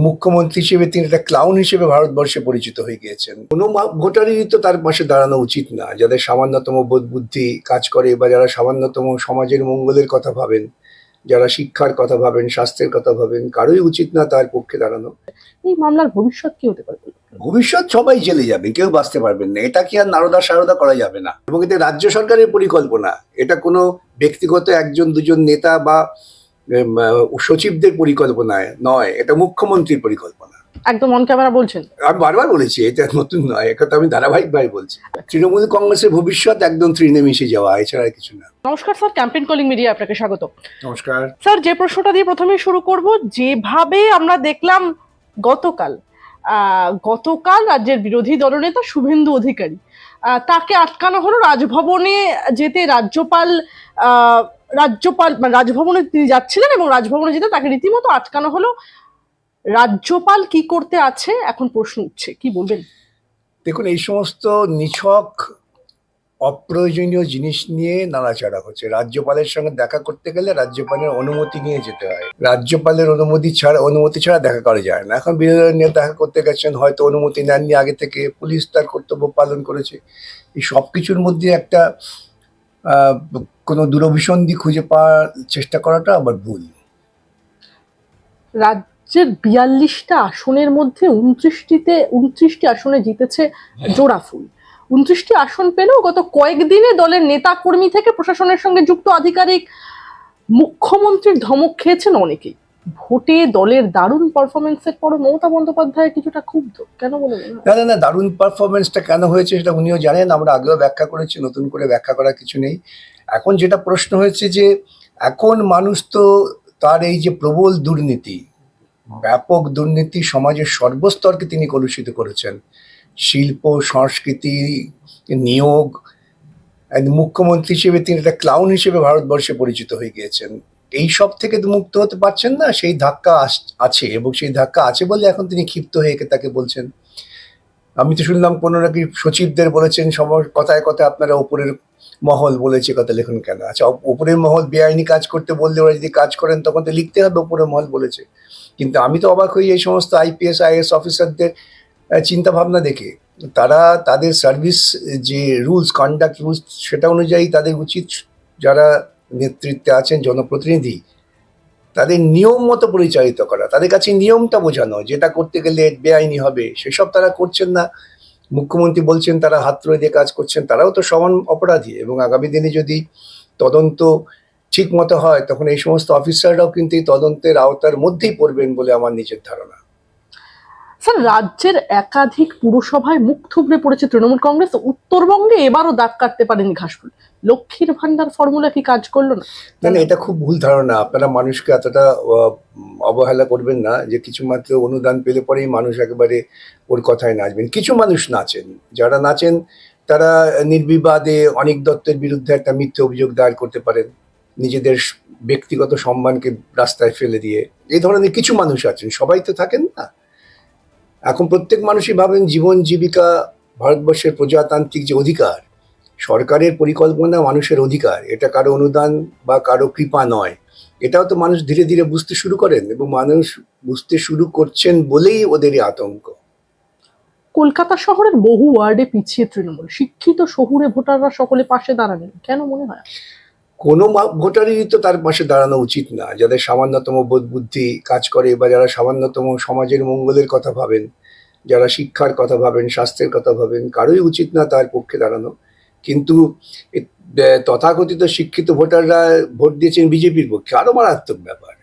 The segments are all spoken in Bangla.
মুখ্যমন্ত্রী হিসেবে তিনি একটা ক্লাউন হিসেবে ভারতবর্ষে পরিচিত হয়ে গিয়েছেন। কোনো ভোটারেরই তো তার পাশে দাঁড়ানো উচিত না, যাদের সামান্যতম বোধ বুদ্ধি কাজ করে বা যারা সামান্যতম সমাজের মঙ্গলের কথা ভাবেন, যারা শিক্ষার কথা ভাবেন, স্বাস্থ্যের কথা ভাবেন, কারোই উচিত না তার পক্ষে দাঁড়ানো। এই মামলার ভবিষ্যৎ কি হতে পারে? ভবিষ্যৎ সবাই জেলে যাবে, কেউ বাঁচতে পারবেন না। এটা কি আর নারদা সারদা করা যাবে না। এবং এটা রাজ্য সরকারের পরিকল্পনা, এটা কোনো ব্যক্তিগত একজন দুজন নেতা বা সচিবদের পরিকল্পনায় নয়, এটা মুখ্যমন্ত্রীর পরিকল্পনা। একদম অন ক্যামেরা বলছেন। আমি বারবার বলেছি, এটা নতুন নয়, এটা আমি ধারাবাহিকভাবে বলছি। তৃণমূল কংগ্রেসের ভবিষ্যৎ একদম তৃণে মিশে যাওয়া, এছাড়া আর কিছু না। নমস্কার স্যার, ক্যাম্পেইন কলিং মিডিয়া আপনাকে স্বাগত। নমস্কার স্যার, যে প্রশ্নটা দিয়ে প্রথমেই শুরু করব, যেভাবে আমরা দেখলাম গতকাল রাজ্যের বিরোধী দলনেতা শুভেন্দু অধিকারী তাকে আটকানো হলো রাজভবনে যেতে। রাজভবনে তিনি যাচ্ছিলেন এবং রাজভবনে যেতে তাকে রীতিমতো আটকানো হলো। রাজ্যপাল কি করতে আছে এখন প্রশ্ন উঠছে, কি বলবেন? দেখুন, এই সমস্ত নিছক অপ্রয়োজনীয় জিনিস নিয়ে নাড়াচাড়া হচ্ছে। রাজ্যপালের সঙ্গে দেখা করতে গেলে রাজ্যপালের অনুমতি নিয়ে যেতে হয়। রাজ্যপালের অনুমতি ছাড়া দেখা করা যায় না। এখন বিরোধী দল নিয়ে দেখা করতে গেছেন, হয়তো অনুমতি নেননি আগে থেকে, পুলিশ তার কর্তব্য পালন করেছে। এই সব কিছুর মধ্যে একটা কোনো দূরভিসন্ধি খুঁজে পাওয়ার চেষ্টা করাটা আবার ভুল। রাজ্যের 42টা আসনের মধ্যে 29টি আসনে জিতেছে জোড়াফুল। 29টি আসন পেলেও গত কয়েকদিনে দলের নেতা কর্মী থেকে প্রশাসনের সঙ্গে যুক্ত আধিকারিক মুখ্যমন্ত্রীর ধমক খেয়েছেন অনেকেই। ভোটে দলের দারুণ পারফরমেন্সের পরও মমতা বন্দ্যোপাধ্যায় কিছুটা ক্ষুব্ধ, কেন বলুন? না, দারুণ পারফরমেন্সটা কেন হয়েছে সেটা উনিও জানেন, আমরা আগেও ব্যাখ্যা করেছি, নতুন করে ব্যাখ্যা করার কিছু নেই। এখন যেটা প্রশ্ন হয়েছে যে এখন মানুষ তো তার এই যে প্রবল দুর্নীতি, ব্যাপক দুর্নীতি, সমাজের সর্বস্তরকে তিনি কলুষিত করেছেন। শিল্প, সংস্কৃতি, নিয়োগ, মুখ্যমন্ত্রী হিসেবে তিনি একটা ক্লাউন হিসেবে ভারতবর্ষে পরিচিত হয়ে গিয়েছেন। এই সব থেকে তো মুক্ত হতে পারছেন না, সেই ধাক্কা আছে, এবং সেই ধাক্কা আছে বলে এখন তিনি ক্ষিপ্ত হয়ে তাকে বলছেন। আমি তো শুনলাম কোনো নাকি সচিবদের বলেছেন, সবার কথায় কথায় আপনারা ওপরের মহল বলেছে কথা লিখুন কেন। আচ্ছা, ওপরের মহল বেআইনি কাজ করতে বললে ওরা যদি কাজ করেন তখন তো লিখতে হবে ওপরের মহল বলেছে। কিন্তু আমি তো অবাক হই এই সমস্ত আইপিএস আইএস অফিসারদের চিন্তা ভাবনা দেখে। তারা তাদের সার্ভিস যে কন্ডাক্ট রুলস, সেটা অনুযায়ী তাদের উচিত, যারা নেতৃত্বে আছেন জনপ্রতিনিধি, তাদের নিয়ম মতো পরিচালিত করা, তাদের কাছে নিয়মটা বোঝানো, যেটা করতে গেলে বেআইনি হবে সেসব তারা করছেন না। মুখ্যমন্ত্রী বলছেন তারা হাত তুলে দিয়ে কাজ করছেন, তারাও তো সমান অপরাধী। এবং আগামী দিনে যদি তদন্ত ঠিক মতো হয় তখন এই সমস্ত অফিসাররাও কিন্তু এই তদন্তের আওতার মধ্যেই পড়বেন বলে আমার নিজের ধারণা। স্যার, রাজ্যের একাধিক পুরসভায় মুখ থুবড়ে পড়েছে তৃণমূল কংগ্রেস। উত্তরবঙ্গে এবারও দাগ কাটতে পারেনি ঘাসফুল। লক্ষ্মীর ভান্ডার ফর্মুলা কি কাজ করলো না? না, এটা খুব ভুল ধারণা। আপনারা মানুষকে এতটা অবহেলা করবেন না যে কিছু মাত্র অনুদান পেলে পরেই মানুষ একেবারে ওর কথায় নাচবেন। কিছু মানুষ নাচেন, যারা নাচেন তারা নির্বিবাদে অনিক দত্তের বিরুদ্ধে একটা মিথ্যে অভিযোগ দায়ের করতে পারেন, নিজেদের ব্যক্তিগত সম্মানকে রাস্তায় ফেলে দিয়ে। এই ধরনের কিছু মানুষ আছেন, সবাই তো থাকেন না। এখন প্রত্যেক মানুষই ভাবেন জীবন জীবিকা, ভারতবর্ষের প্রজাতান্ত্রিক যে অধিকার, সরকারের পরিকল্পনা মানুষের অধিকার, এটা কারো অনুদান বা কারো কৃপা নয়। এটাও তো মানুষ ধীরে ধীরে বুঝতে শুরু করেন, এবং মানুষ বুঝতে শুরু করছেন বলেই ওদেরই আতঙ্ক। কলকাতা শহরের বহু ওয়ার্ডে পিছিয়ে তৃণমূল। শিক্ষিত শহুরে ভোটাররা সকলে পাশে দাঁড়ালেন, কেন মনে হয়? কোনো ভোটারেরই তো তার পাশে দাঁড়ানো উচিত না, যাদের সামান্যতম বোধ বুদ্ধি কাজ করে বা যারা সামান্যতম সমাজের মঙ্গলের কথা ভাবেন, যারা শিক্ষার কথা ভাবেন, স্বাস্থ্যের কথা ভাবেন, কারোই উচিত না তার পক্ষে দাঁড়ানো। কিন্তু তথাকথিত শিক্ষিত ভোটাররা ভোট দিয়েছেন বিজেপির পক্ষে, আরো মারাত্মক ব্যাপার।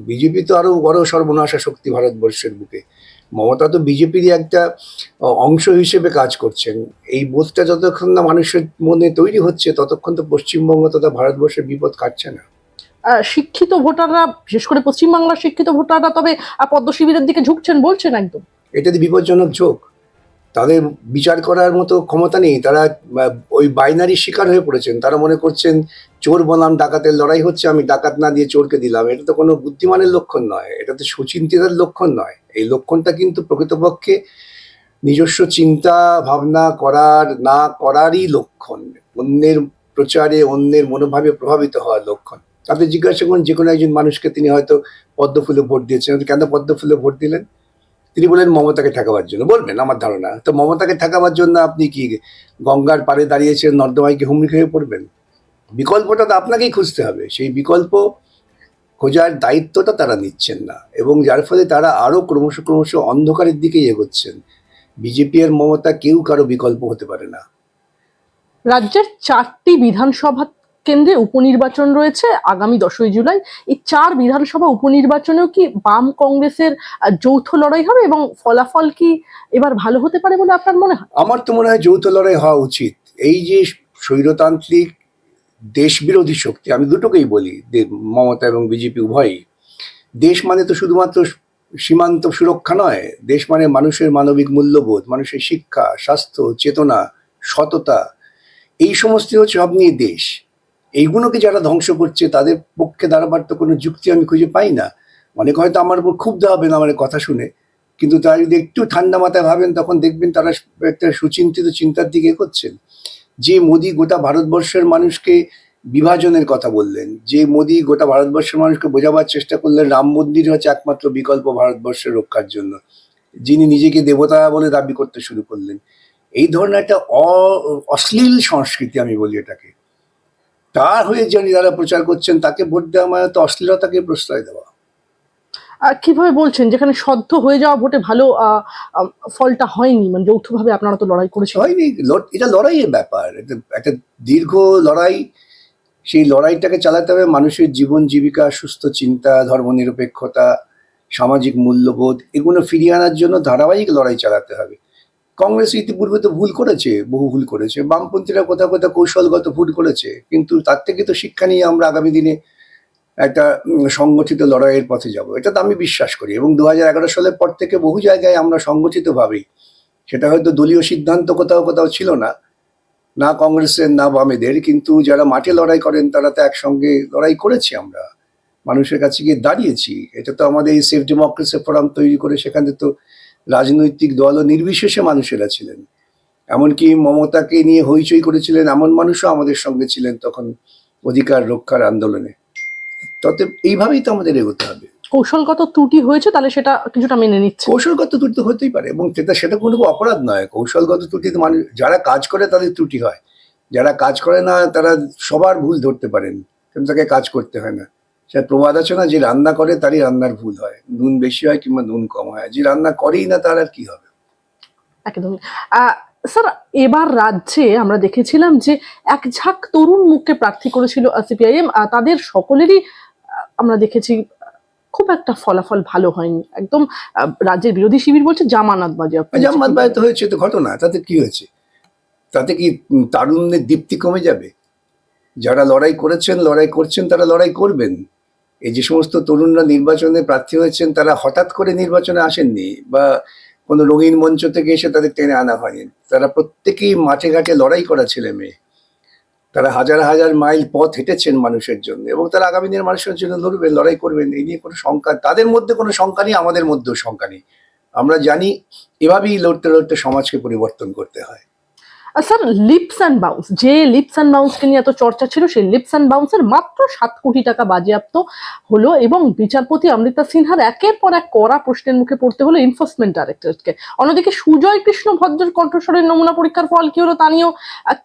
বিজেপি তো আরো বড় সর্বনাশা শক্তি ভারতবর্ষের বুকে। মমতা তো বিজেপিরই একটা অংশ হিসেবে কাজ করছেন। এই বোধটা যতক্ষণ না মানুষের মনে তৈরি হচ্ছে ততক্ষণ তো পশ্চিমবঙ্গ তথা ভারতবর্ষের বিপদ কাটছে না। শিক্ষিত ভোটাররা, বিশেষ করে পশ্চিমবাংলার শিক্ষিত ভোটাররা তবে পদ্ম শিবিরের দিকে ঝুঁকছেন বলছেন একদম। এটা তো বিপজ্জনক ঝোঁক। তাদের বিচার করার মতো ক্ষমতা নেই। তারা ওই বাইনারি শিকার হয়ে পড়েছেন। তারা মনে করছেন চোর বনাম ডাকাতের লড়াই হচ্ছে, আমি ডাকাত না দিয়ে চোরকে দিলাম। এটা তো কোনো বুদ্ধিমানের লক্ষণ নয়, এটা তো সুচিন্তিতার লক্ষণ নয়। এই লক্ষণটা কিন্তু প্রকৃতপক্ষে নিজস্ব চিন্তা ভাবনা করার না করারই লক্ষণ, অন্যের প্রচারে, অন্যের মনোভাবে প্রভাবিত হওয়ার লক্ষণ। আপনি জিজ্ঞাসা করুন যে কোনো একজন মানুষকে, তিনি হয়তো পদ্মফুলে ভোট দিয়েছেন, কেন পদ্মফুলে ভোট দিলেন? তিনি বলেন মমতাকে ঠেকাবার জন্য, বলবেন আমার ধারণা। তো মমতাকে ঠেকাবার জন্য আপনি কি গঙ্গার পাড়ে দাঁড়িয়েছেন, নর্দমায় কি হুমড়ি খেয়ে পড়বেন? বিকল্পটা তো আপনাকেই খুঁজতে হবে। সেই বিকল্প খোঁজার দায়িত্বটা তারা নিচ্ছেন না, এবং যার ফলে তারা আরো ক্রমশ ক্রমশ অন্ধকারের দিকেই এগোচ্ছেন। বিজেপি আর মমতা কেউ কারো বিকল্প হতে পারে না। রাজ্যের 4টি বিধানসভা কেন্দ্রে উপনির্বাচন রয়েছে আগামী 10ই জুলাই। এই 4 বিধানসভা উপনির্বাচনেও কি বাম কংগ্রেসের যৌথ লড়াই হবে, এবং ফলাফল কি এবার ভালো হতে পারে বলে আপনার মনে হয়? আমার তো মনে হয় যৌথ লড়াই হওয়া উচিত। এই যে স্বৈরতান্ত্রিক দেশ বিরোধী শক্তি, আমি দুটোকেই বলি, মমতা এবং বিজেপি উভয়ই। দেশ মানে তো শুধুমাত্র সীমান্ত সুরক্ষা নয়, দেশ মানে মানুষের মানবিক মূল্যবোধ, মানুষের শিক্ষা, স্বাস্থ্য, চেতনা, সততা, এই সমস্ত হচ্ছে সব নিয়ে দেশ। এইগুলোকে যারা ধ্বংস করছে তাদের পক্ষে দাঁড়াবার তো কোনো যুক্তি আমি খুঁজে পাই না। অনেকে হয়তো আমার উপর ক্ষুব্ধ হবেন আমার কথা শুনে, কিন্তু তারা যদি একটু ঠান্ডা মাথায় ভাবেন তখন দেখবেন তারা একটা সুচিন্তিত চিন্তার দিকে এগোচ্ছেন। যে মোদি গোটা ভারতবর্ষের মানুষকে বিভাজনের কথা বললেন, যে মোদি গোটা ভারতবর্ষের মানুষকে বোঝাবার চেষ্টা করলেন রাম মন্দির হচ্ছে একমাত্র বিকল্প ভারতবর্ষের রক্ষার জন্য, যিনি নিজেকে দেবতা বলে দাবি করতে শুরু করলেন, এই ধরনের একটা অশ্লীল সংস্কৃতি আমি বলি এটাকে, তার হয়ে যিনি যারা প্রচার করছেন তাকে ভোট দেওয়া মানে তো অশ্লীলতাকে প্রশ্রয় দেওয়া। কিভাবে বলছেন, যেখানে সদ্য হয়ে যাওয়া ভোটে ভালো ফলটা হয়নি, মানে যৌথভাবে আপনারা তো লড়াই করেছেন? হয়নি, এটা লড়াইয়ের ব্যাপার, একটা দীর্ঘ লড়াই। সেই লড়াইটাকে চালাতে হবে মানুষের জীবন জীবিকা, সুস্থ চিন্তা, ধর্মনিরপেক্ষতা, সামাজিক মূল্যবোধ, এগুলো ফিরিয়ে আনার জন্য ধারাবাহিক লড়াই চালাতে হবে। কংগ্রেস ইতিপূর্বে তো ভুল করেছে, বহু ভুল করেছে, বামপন্থীরা কোথাও কোথাও কৌশলগত ভুল করেছে, কিন্তু তার থেকে তো শিক্ষা নিয়ে আমরা আগামী দিনে একটা সংগঠিত লড়াইয়ের পথে যাব, এটা তো আমি বিশ্বাস করি। এবং 2011 সালের পর থেকে বহু জায়গায় আমরা সংগঠিতভাবেই, সেটা হয়তো দলীয় সিদ্ধান্ত কোথাও কোথাও ছিল না, না কংগ্রেসের না বামেদের, কিন্তু যারা মাঠে লড়াই করেন তারা তো একসঙ্গে লড়াই করেছি, আমরা মানুষের কাছে গিয়ে দাঁড়িয়েছি। এটা তো আমাদের এই সেফ ডেমোক্রেসি ফোরাম তৈরি করে, সেখানে তো রাজনৈতিক দল ও নির্বিশেষে মানুষেরা ছিলেন, এমনকি মমতাকে নিয়ে হইচই করেছিলেন এমন মানুষও আমাদের সঙ্গে ছিলেন তখন অধিকার রক্ষার আন্দোলনে। তবে এইভাবেই তো আমাদের এগোতে হবে। কৌশলগত ত্রুটি হয়েছে, তাহলে সেটা কিছুটা মেনে নিচ্ছে। কৌশলগত ত্রুটি তো হতেই পারে, এবং সেটা কোনো অপরাধ নয়। কৌশলগত ত্রুটি তো মানুষ যারা কাজ করে তাদের ত্রুটি হয়, যারা কাজ করে না তারা সবার ভুল ধরতে পারেন, কিন্তু তাকে কাজ করতে হয় না। সে প্রবাদ আছে না, যে রান্না করে তারই রান্নার ভুল হয়, নুন বেশি হয় কিংবা নুন কম হয়, যে রান্না করেই না তার আর কি হবে। একদমই। স্যার, এবার রাজ্যে আমরা দেখেছিলাম যে এক ঝাঁক তরুণ মুখকে প্রার্থী করেছিল সিপিআইএম, তাদের সকলেরই আমরা দেখেছি খুব একটা ফলাফল ভালো হয়নি। একদম রাজ্যের বিরোধী শিবির বলছে জামানত বাজেয়াপ্ত। জামাত বায়িত হয়েছে তো ঘটনা, তাতে কি হয়েছে? তাতে কি তারুণ্যের দীপ্তি কমে যাবে? যারা লড়াই করেছেন, লড়াই করছেন, তারা লড়াই করবেন। এই যে সমস্ত তরুণরা নির্বাচনে প্রার্থী হয়েছেন, তারা হঠাৎ করে নির্বাচনে আসেননি, বা কোনো রঙিন মঞ্চ থেকে এসে তাদের টেনে আনা হয়নি। তারা প্রত্যেকেই মাঠে ঘাটে লড়াই করা ছেলে মেয়ে, তারা হাজার হাজার মাইল পথ হেঁটেছেন মানুষের জন্য, এবং তারা আগামী দিনের মানুষের জন্য লড়বেন, লড়াই করবেন। এই নিয়ে কোনো শঙ্কা, তাদের মধ্যে কোনো শঙ্কা নেই, আমাদের মধ্যেও শঙ্কা নেই। আমরা জানি এভাবেই লড়তে লড়তে সমাজকে পরিবর্তন করতে হয়। স্যার, লিপস অ্যান্ড বাউন্স, যে লিপস অ্যান্ড বাউন্সকে নিয়ে এত চর্চা ছিল, সেই লিপস অ্যান্ড বাউন্সের মাত্র 7 কোটি টাকা বাজেয়াপ্ত হলো, এবং বিচারপতি অমৃতা সিনহার একের পর এক কড়া প্রশ্নের মুখে পড়তে হলো এনফোর্সমেন্ট ডাইরেক্টরেটকে। অন্যদিকে সুজয় কৃষ্ণ ভদ্রের কণ্ঠস্বরের নমুনা পরীক্ষার ফল কি হলো তা নিয়েও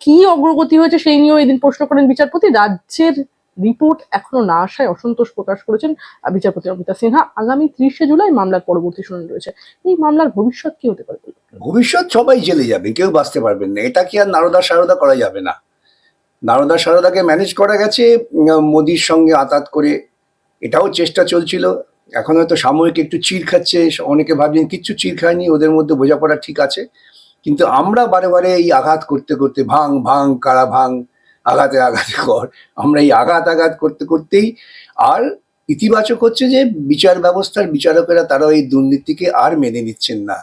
কি অগ্রগতি হয়েছে সেই নিয়েও এদিন প্রশ্ন করেন বিচারপতি। রাজ্যের রিপোর্ট এখনো না আসায় অসন্তোষ প্রকাশ করেছেন বিচারপতি অমৃতা সিনহা। আগামী 30শে জুলাই মামলার পরবর্তী শুনানি রয়েছে। এই মামলার ভবিষ্যৎ কি হতে পারে? ভবিষ্যৎ সবাই জেলে যাবে, কেউ বাঁচতে পারবেন না। এটা কি আর নারদা সারদা করা যাবে না? নারদা সারদাকে ম্যানেজ করা গেছে মোদির সঙ্গে আতাত করে, এটাও চেষ্টা চলছিল। এখন হয়তো সাময়িক একটু চিড় খাচ্ছে, অনেকে ভাবছেন কিচ্ছু চিড় খায়নি, ওদের মধ্যে বোঝাপড়া ঠিক আছে। কিন্তু আমরা বারে বারে এই আঘাত করতে করতে, ভাঙ ভাঙ কারা ভাঙ, আঘাতে আঘাতে কর, আমরা এই আঘাত করতে করতেই, আর ইতিবাচক হচ্ছে যে বিচার ব্যবস্থার বিচারকেরা তারা এই দুর্নীতিকে আর মেনে নিচ্ছেন না,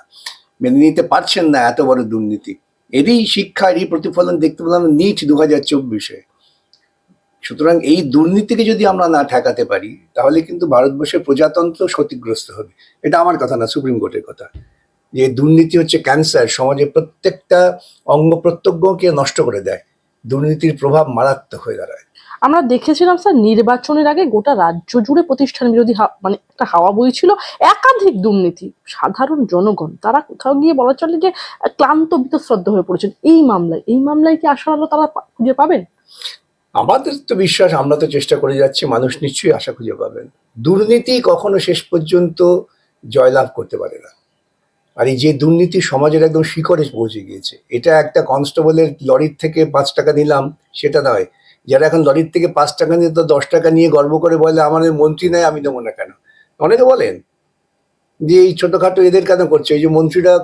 মেনে নিতে পারছেন না এত বড় দুর্নীতি। এরই শিক্ষা, এরই প্রতিফলন দেখতে পেলাম নিট 2024-এ। সুতরাং এই দুর্নীতিকে যদি আমরা না ঠেকাতে পারি তাহলে কিন্তু ভারতবর্ষের প্রজাতন্ত্র ক্ষতিগ্রস্ত হবে। এটা আমার কথা না, সুপ্রিম কোর্টের কথা, যে দুর্নীতি হচ্ছে ক্যান্সার, সমাজের প্রত্যেকটা অঙ্গ প্রত্যঙ্গকে নষ্ট করে দেয়। দুর্নীতির প্রভাব মারাত্মক হয়ে দাঁড়ায়। আমরা দেখেছিলাম স্যার নির্বাচনের আগে গোটা রাজ্য জুড়ে প্রতিষ্ঠান বিরোধী মানে একটা হাওয়া বইছিল, একাধিক দুর্নীতি। সাধারণ জনগণ তারা কোথাও গিয়ে বলা চলে যে ক্লান্ত বীতশ্রদ্ধ হয়ে পড়েছেন। এই মামলায় কি আশার আলো তারা খুঁজে পাবেন? আমাদের তো বিশ্বাস, আমরা তো চেষ্টা করে যাচ্ছি, মানুষ নিশ্চয়ই আশা খুঁজে পাবেন। দুর্নীতি কখনো শেষ পর্যন্ত জয়লাভ করতে পারে না। আর এই যে দুর্নীতি সমাজের একদম শিকড়ে পৌঁছে গিয়েছে, এটা একটা কনস্টেবলের লরির থেকে 5 টাকা নিলাম সেটা নয়। যারা এখন লরির থেকে 5 টাকা নিয়ে তো 10 টাকা নিয়ে গর্ব করে বলে আমাদের মন্ত্রী নেয়, আমি দেবো না কেন। অনেকে বলেন যে এই ছোটখাটো এদের কেন করছে, এই যে মন্ত্রীরা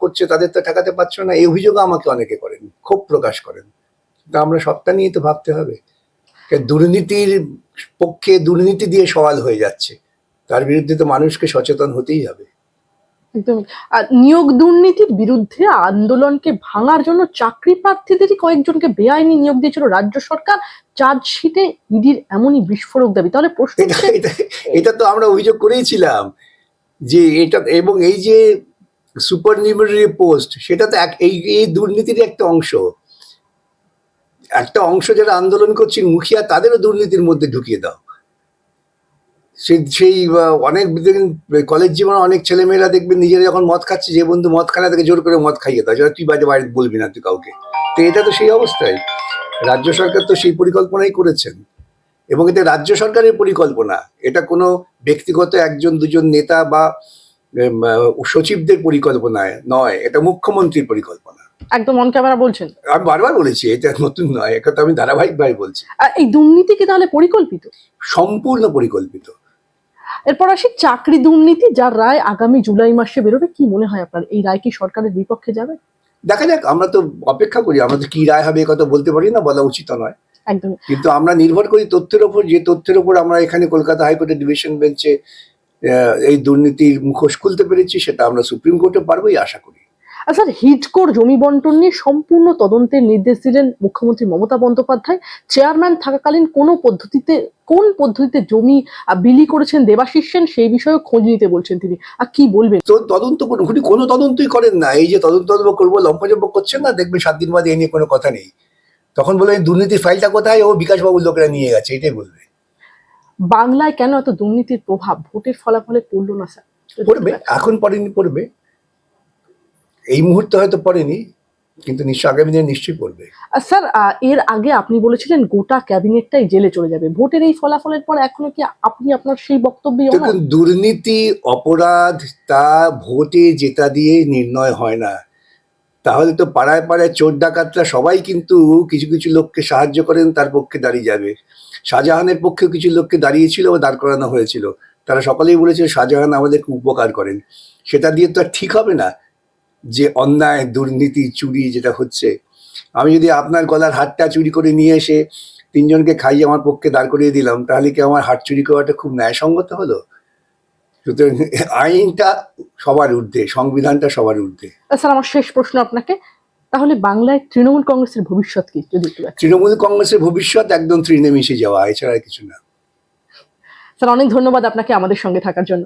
করছে তাদের তো ঠেকাতে পারছো না, এই অভিযোগ আমাকে অনেকে করেন, ক্ষোভ প্রকাশ করেন। তা আমরা সবটা নিয়ে তো ভাবতে হবে। দুর্নীতির পক্ষে দুর্নীতি দিয়ে সওয়াল হয়ে যাচ্ছে, তার বিরুদ্ধে তো মানুষকে সচেতন হতেই হবে। একদমই। আর নিয়োগ দুর্নীতির বিরুদ্ধে আন্দোলনকে ভাঙার জন্য চাকরি প্রার্থীদেরই কয়েকজনকে বেআইনি নিয়োগ দিয়েছিল রাজ্য সরকার। চার্জশিটে ইডির এমনই বিস্ফোরক দাবি। তাহলে প্রশ্ন হচ্ছে, এটা তো আমরা অভিযোগ করেইছিলাম যে এটা, এবং এই যে সুপার নিউমারি পোস্ট, সেটা তো এই দুর্নীতির একটা অংশ যারা আন্দোলন করছেন মুখিয়া, তাদেরও দুর্নীতির মধ্যে ঢুকিয়ে দাও। সেই অনেক কলেজ জীবনে অনেক ছেলেমেয়েরা দেখবেন নিজেরা যখন মদ খাচ্ছে, যে বন্ধু মদ খায় না তাকে জোর করে মদ খাইয়ে দাও, যারা তুই বাড়িতে বলবি না তুই কাউকে। তো এটা তো সেই অবস্থায় রাজ্য সরকার তো সেই পরিকল্পনাই করেছেন, এবং এটা রাজ্য সরকারের পরিকল্পনা, এটা কোনো ব্যক্তিগত একজন দুজন নেতা বা সচিবদের পরিকল্পনায় নয়, এটা মুখ্যমন্ত্রীর পরিকল্পনা। একদম অন ক্যামেরা বলছেন। আমি বারবার বলেছি, এটা নতুন নয়, এটা তো আমি ধারাবাহিকভাবে বলছি। এই দুর্নীতি কি তাহলে পরিকল্পিত? সম্পূর্ণ পরিকল্পিত। এরপর আসি চাকরি দুর্নীতি, যার রায় আগামী জুলাই মাসে বেরোবে। কি মনে হয় আপনার, এই রায় কি সরকারের বিপক্ষে যাবে? দেখা যাক, আমরা তো অপেক্ষা করি, আমরা তো কি রায় হবে কথা বলতে পারি না, বলা উচিত নয়। একদমই। কিন্তু আমরা নির্ভর করি তথ্যের ওপর, যে তথ্যের ওপর আমরা এখানে কলকাতা হাইকোর্টের ডিভিশন বেঞ্চে এই দুর্নীতির মুখোশ খুলতে পেরেছি, সেটা আমরা সুপ্রিম কোর্টে পারবোই আশা করি। স্যার, হিডকোর জমি বন্টন নিয়ে সম্পূর্ণ তদন্তের নির্দেশ দিলেন মুখ্যমন্ত্রী মমতা বন্দ্যোপাধ্যায়। চেয়ারম্যান থাকাকালীন কোন পদ্ধতিতে জমি বিলি করেছেন দেবাশিস সেন, সেই বিষয়ে খোঁজ নিতে বলছেন তিনি। আর কি বলবেন? তো তদন্ত করুন, উনি কোনো তদন্তই করেন না। এই যে তদন্ত করবো লম্পজম্প করছেন না, দেখবেন 7 দিন বাদে এই নিয়ে কোনো কথা নেই। তখন বলে দুর্নীতির ফাইলটা কোথায়, ও বিকাশবাবুর লোকেরা নিয়ে গেছে, এটাই বলবে। বাংলায় কেন এত দুর্নীতির প্রভাব ভোটের ফলাফলে পড়লো না স্যার? পড়বে, এখন পড়েনি, পড়বে, এই মুহূর্তে হয়তো পড়েনি, কিন্তু নিশ্চয় আগামী দিনে নিশ্চয়ই পড়বে। স্যার, এর আগে আপনি বলেছিলেন গোটা ক্যাবিনেটটাই জেলে চলে যাবে ভোটের এই ফলাফলের পর। এখনো কি আপনি আপনার সেই বক্তব্যই? দেখুন, দুর্নীতি অপরাধ তা ভোটে জেতা দিয়ে নির্ণয় হয় না। তাহলে তো পাড়ায় পাড়ায় চোর ডাকাতরা সবাই কিন্তু কিছু কিছু লোককে সাহায্য করেন, তার পক্ষে দাঁড়িয়ে যাবে। শাহজাহানের পক্ষেও কিছু লোককে দাঁড়িয়েছিল ও দাঁড় করানো হয়েছিল, তারা সকলেই বলেছিল শাহজাহান আমাদেরকে উপকার করেন। সেটা দিয়ে তো আর ঠিক হবে না যে অন্যায় দুর্নীতি চুরি যেটা হচ্ছে। আমি যদি আপনার গলার হারটা চুরি করে নিয়ে এসে 3 জনকে খাইয়ে আমার পক্ষে দাঁড় করিয়ে দিলাম, তাহলে কি আমার হার চুরি করাটা খুব ন্যায়সঙ্গত হলো? সুতরাং আইনটা সবার ঊর্ধ্বে, সংবিধানটা সবার ঊর্ধ্বে। স্যার, আমার শেষ প্রশ্ন আপনাকে, তাহলে বাংলায় তৃণমূল কংগ্রেসের ভবিষ্যৎ কি যদি একটু বলেন? তৃণমূল কংগ্রেসের ভবিষ্যৎ একদম তৃণে মিশে যাওয়া, এছাড়া কিছু না। স্যার, অনেক ধন্যবাদ আপনাকে আমাদের সঙ্গে থাকার জন্য।